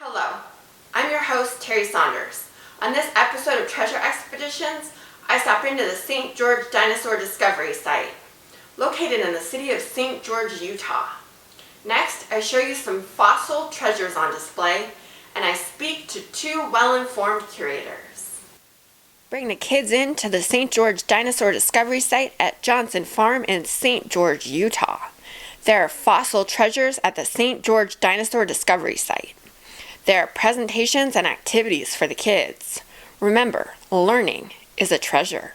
Hello, I'm your host, Terri Saunders. On this episode of Treasure Expeditions, I stopped into the St. George Dinosaur Discovery Site, located in the city of St. George, Utah. Next, I show you some fossil treasures on display, and I speak to two well-informed curators. Bring the kids in to the St. George Dinosaur Discovery Site at Johnson Farm in St. George, Utah. There are fossil treasures at the St. George Dinosaur Discovery Site. There are presentations and activities for the kids. Remember, learning is a treasure.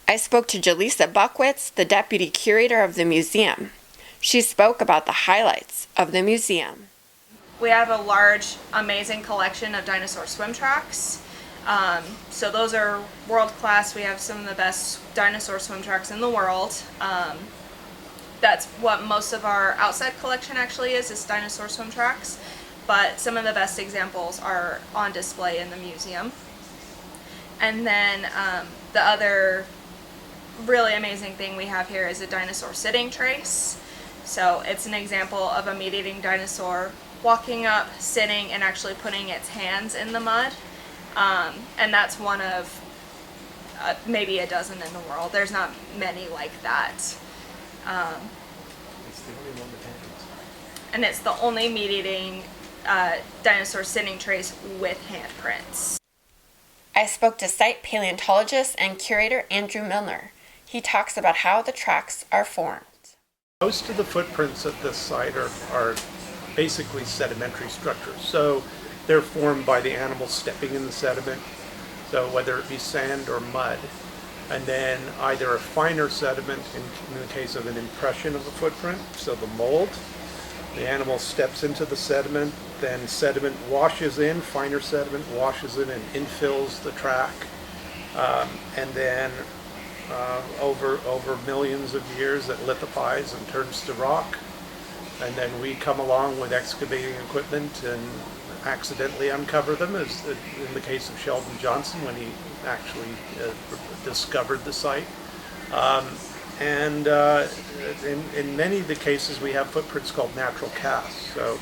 I spoke to Jaleesa Buckwitz, the deputy curator of the museum. She spoke about the highlights of the museum. We have a large, amazing collection of dinosaur swim tracks. So those are world class. We have some of the best dinosaur swim tracks in the world. That's what most of our outside collection actually is dinosaur swim tracks. But some of the best examples are on display in the museum. And then the other really amazing thing we have here is a dinosaur sitting trace. So it's an example of a meat-eating dinosaur walking up, sitting, and actually putting its hands in the mud. And that's one of maybe a dozen in the world. There's not many like that. It's the only one with hands. And it's the only meat-eating dinosaur sitting trace with handprints. I spoke to site paleontologist and curator Andrew Milner. He talks about how the tracks are formed. Most of the footprints at this site are basically sedimentary structures. So they're formed by the animals stepping in the sediment, so whether it be sand or mud. And then either a finer sediment in the case of an impression of a footprint, so the mold. The animal steps into the sediment, then sediment washes in, finer sediment washes in and infills the track. And then over millions of years it lithifies and turns to rock. And then we come along with excavating equipment and accidentally uncover them, as in the case of Sheldon Johnson when he actually discovered the site. And in many of the cases we have footprints called natural casts. So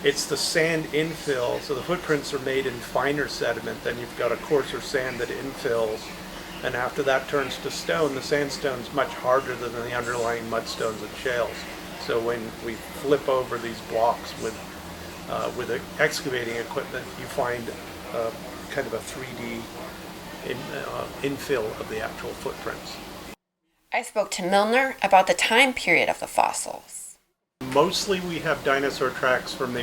it's the sand infill, so the footprints are made in finer sediment, then you've got a coarser sand that infills, and after that turns to stone. The sandstone's much harder than the underlying mudstones and shales. So when we flip over these blocks with excavating equipment, you find kind of a 3D infill of the actual footprints. I spoke to Milner about the time period of the fossils. Mostly we have dinosaur tracks from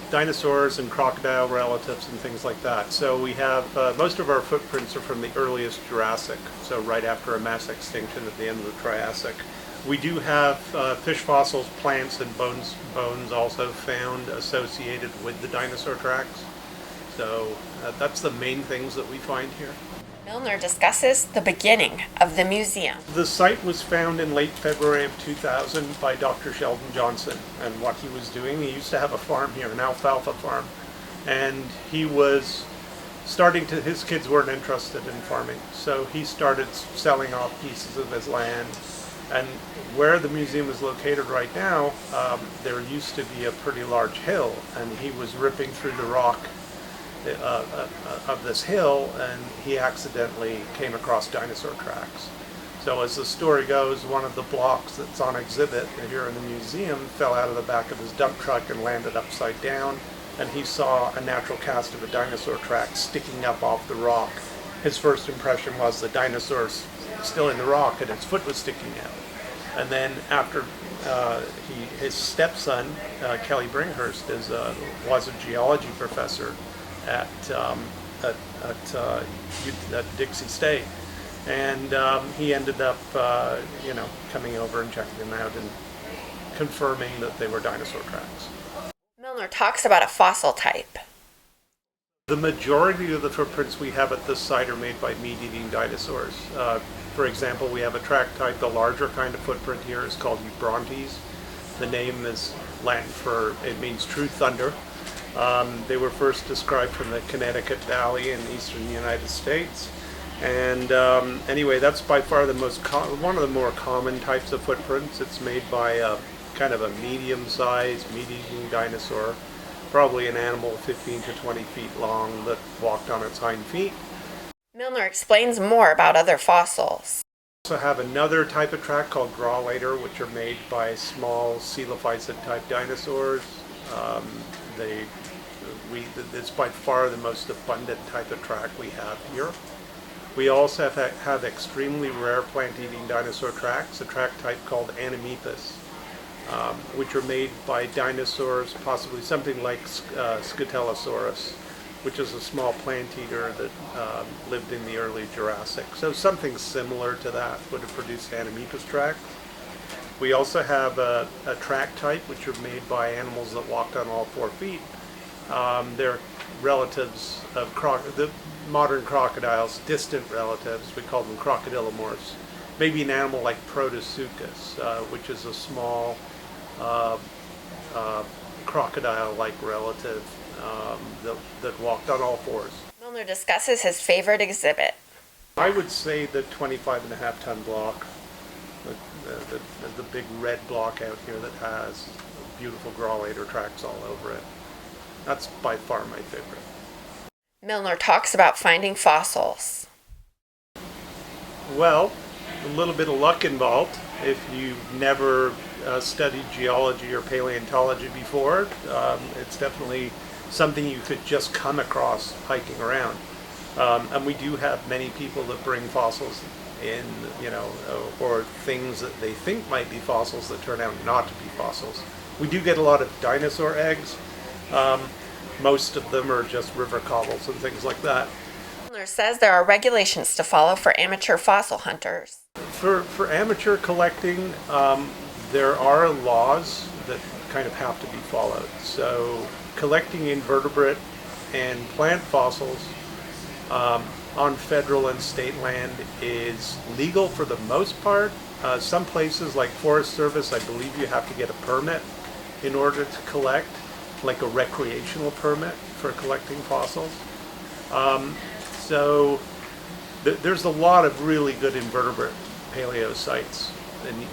dinosaurs and crocodile relatives and things like that. So we have, most of our footprints are from the earliest Jurassic, so right after a mass extinction at the end of the Triassic. We do have fish fossils, plants, and bones also found associated with the dinosaur tracks. So that's the main things that we find here. Milner discusses the beginning of the museum. The site was found in late February of 2000 by Dr. Sheldon Johnson, and what he was doing, he used to have a farm here, an alfalfa farm, and he was his kids weren't interested in farming, so he started selling off pieces of his land. And where the museum is located right now, there used to be a pretty large hill, and he was ripping through the rock of this hill, and he accidentally came across dinosaur tracks. So as the story goes, one of the blocks that's on exhibit here in the museum fell out of the back of his dump truck and landed upside down, and he saw a natural cast of a dinosaur track sticking up off the rock. His first impression was the dinosaur's still in the rock and its foot was sticking out. And then after his stepson, Kelly Bringhurst, was a geology professor at Dixie State, and he ended up coming over and checking them out and confirming that they were dinosaur tracks. Milner talks about a fossil type. The majority of the footprints we have at this site are made by meat-eating dinosaurs. For example, we have a track type, the larger kind of footprint here is called Eubrontes. The name is Latin it means true thunder. They were first described from the Connecticut Valley in eastern United States. And anyway, that's by far one of the more common types of footprints. It's made by kind of a medium-sized, meat-eating dinosaur. probably an animal 15 to 20 feet long that walked on its hind feet. Milner explains more about other fossils. We also have another type of track called graulator, which are made by small coelophysid type dinosaurs. It's by far the most abundant type of track we have here. We also have extremely rare plant-eating dinosaur tracks, a track type called Anemepus, which are made by dinosaurs, possibly something like Scutellosaurus, which is a small plant eater that lived in the early Jurassic. So something similar to that would have produced Anemepus tracks. We also have a track type, which are made by animals that walked on all 4 feet. They're relatives of the modern crocodiles, distant relatives. We call them crocodilomorphs. Maybe an animal like Protosuchus, which is a small crocodile-like relative that walked on all fours. Milner discusses his favorite exhibit. I would say the 25.5-ton block, the big red block out here that has beautiful graulator tracks all over it. That's by far my favorite. Milner talks about finding fossils. Well, a little bit of luck involved. If you've never studied geology or paleontology before, it's definitely something you could just come across hiking around. And we do have many people that bring fossils in, or things that they think might be fossils that turn out not to be fossils. We do get a lot of dinosaur eggs. Most of them are just river cobbles and things like that. Milner says there are regulations to follow for amateur fossil hunters. For amateur collecting, there are laws that kind of have to be followed. So collecting invertebrate and plant fossils on federal and state land is legal for the most part. Some places like Forest Service, I believe you have to get a permit in order to collect, like a recreational permit for collecting fossils. So there's a lot of really good invertebrate paleo sites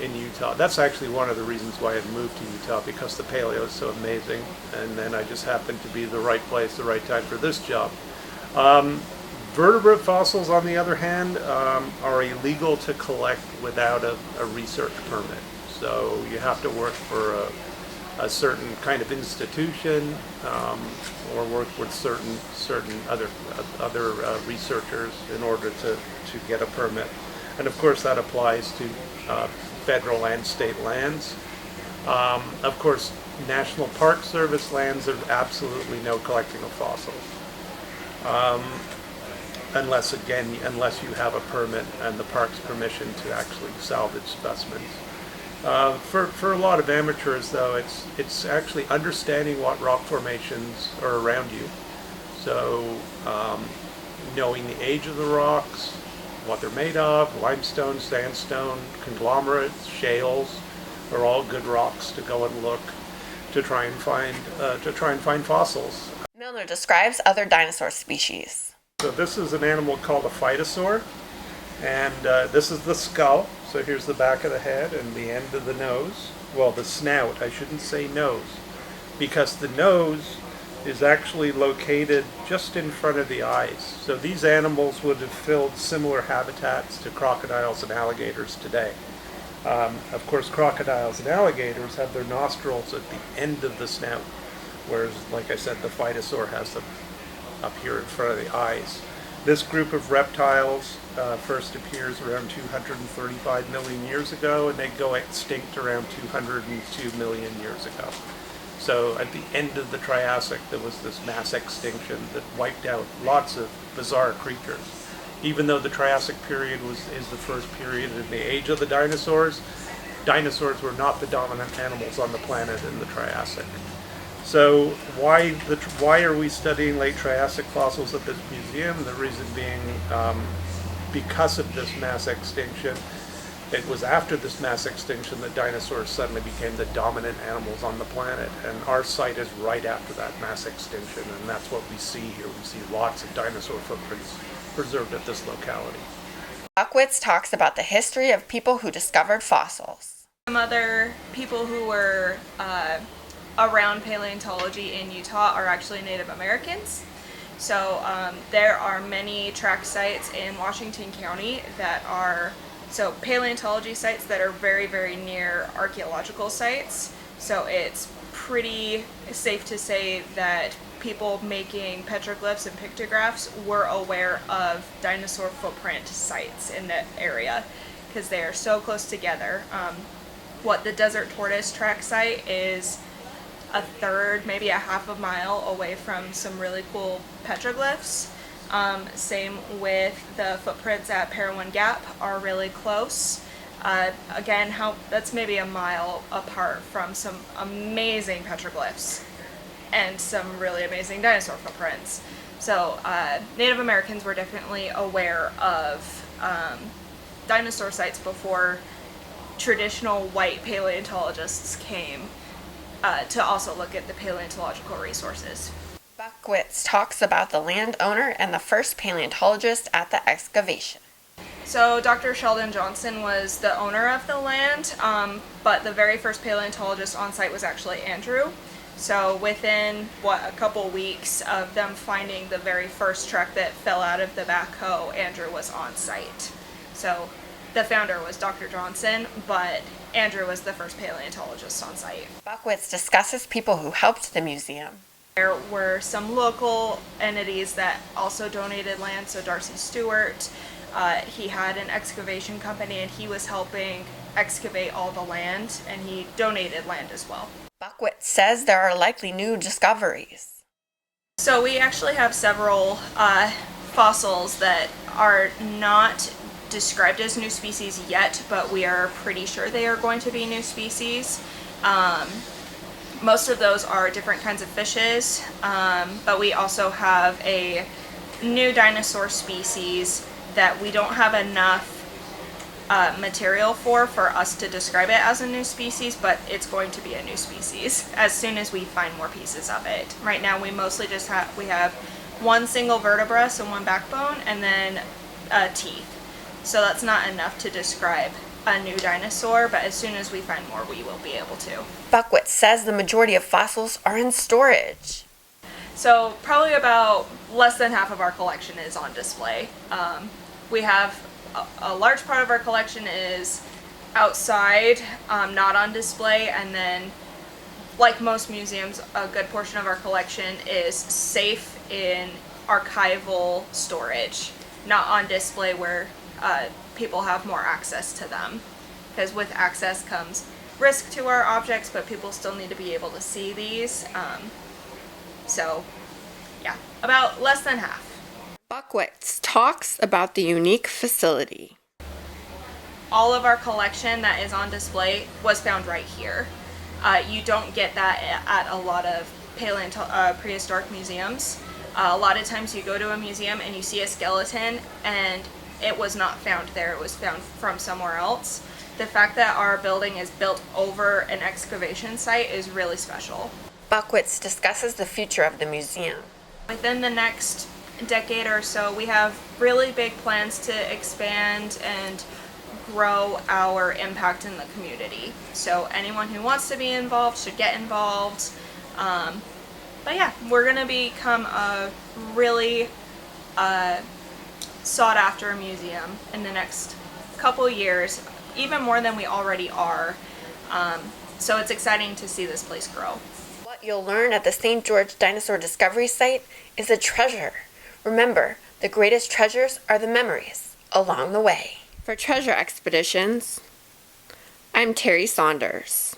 in Utah. That's actually one of the reasons why I moved to Utah, because the paleo is so amazing, and then I just happened to be the right place, the right time for this job. Vertebrate fossils, on the other hand, are illegal to collect without a research permit. So you have to work for a certain kind of institution, or work with certain other researchers in order to get a permit. And of course that applies to federal and state lands. Of course, National Park Service lands, there's absolutely no collecting of fossils. Unless you have a permit and the park's permission to actually salvage specimens. For a lot of amateurs, though, it's actually understanding what rock formations are around you. So knowing the age of the rocks, what they're made of, limestone, sandstone, conglomerates, shales, are all good rocks to go and look to try and find fossils. Milner describes other dinosaur species. So this is an animal called a phytosaur, and this is the skull. So here's the back of the head and the end of the nose. Well, the snout, I shouldn't say nose, because the nose is actually located just in front of the eyes. So these animals would have filled similar habitats to crocodiles and alligators today. Of course, crocodiles and alligators have their nostrils at the end of the snout, whereas, like I said, the phytosaur has them up here in front of the eyes. This group of reptiles first appears around 235 million years ago, and they go extinct around 202 million years ago. So at the end of the Triassic, there was this mass extinction that wiped out lots of bizarre creatures. Even though the Triassic period is the first period in the age of the dinosaurs, dinosaurs were not the dominant animals on the planet in the Triassic. So why are we studying late Triassic fossils at this museum? The reason being because of this mass extinction. It was after this mass extinction that dinosaurs suddenly became the dominant animals on the planet, and our site is right after that mass extinction, and that's what we see here. We see lots of dinosaur footprints preserved at this locality. Buckwitz talks about the history of people who discovered fossils. Some other people who were around paleontology in Utah are actually Native Americans. So there are many track sites in Washington County that are paleontology sites that are very, very near archaeological sites. So it's pretty safe to say that people making petroglyphs and pictographs were aware of dinosaur footprint sites in that area because they are so close together. The Desert Tortoise track site is a third, maybe a half a mile away from some really cool petroglyphs. Same with the footprints at Parowan Gap are really close. Again, that's maybe a mile apart from some amazing petroglyphs and some really amazing dinosaur footprints. So Native Americans were definitely aware of dinosaur sites before traditional white paleontologists came to also look at the paleontological resources. Buckwitz talks about the landowner and the first paleontologist at the excavation. So Dr. Sheldon Johnson was the owner of the land, but the very first paleontologist on site was actually Andrew. So within, a couple weeks of them finding the very first truck that fell out of the backhoe, Andrew was on site. So the founder was Dr. Johnson, but Andrew was the first paleontologist on site. Buckwitz discusses people who helped the museum. There were some local entities that also donated land, so Darcy Stewart, he had an excavation company and he was helping excavate all the land, and he donated land as well. Buckwitz says there are likely new discoveries. So we actually have several fossils that are not described as new species yet, but we are pretty sure they are going to be new species. Most of those are different kinds of fishes, but we also have a new dinosaur species that we don't have enough material for us to describe it as a new species, but it's going to be a new species as soon as we find more pieces of it. Right now we mostly just have one single vertebra, so one backbone, and then teeth. So that's not enough to describe a new dinosaur, but as soon as we find more, we will be able to. Buckwitz says the majority of fossils are in storage. So probably about less than half of our collection is on display. We have a large part of our collection is outside, not on display, and then, like most museums, a good portion of our collection is safe in archival storage, not on display where people have more access to them, because with access comes risk to our objects, but people still need to be able to see these. So yeah, about less than half. Buckwitz talks about the unique facility. All of our collection that is on display was found right here. You don't get that at a lot of prehistoric museums. A lot of times you go to a museum and you see a skeleton and it was not found there, it was found from somewhere else. The fact that our building is built over an excavation site is really special. Buckwitz discusses the future of the museum. Within the next decade or so, we have really big plans to expand and grow our impact in the community. So anyone who wants to be involved should get involved. But yeah, we're going to become a really sought after museum in the next couple years, even more than we already are. So it's exciting to see this place grow. What you'll learn at the St. George Dinosaur Discovery Site is a treasure. Remember, the greatest treasures are the memories along the way. For Treasure Expeditions, I'm Terri Saunders.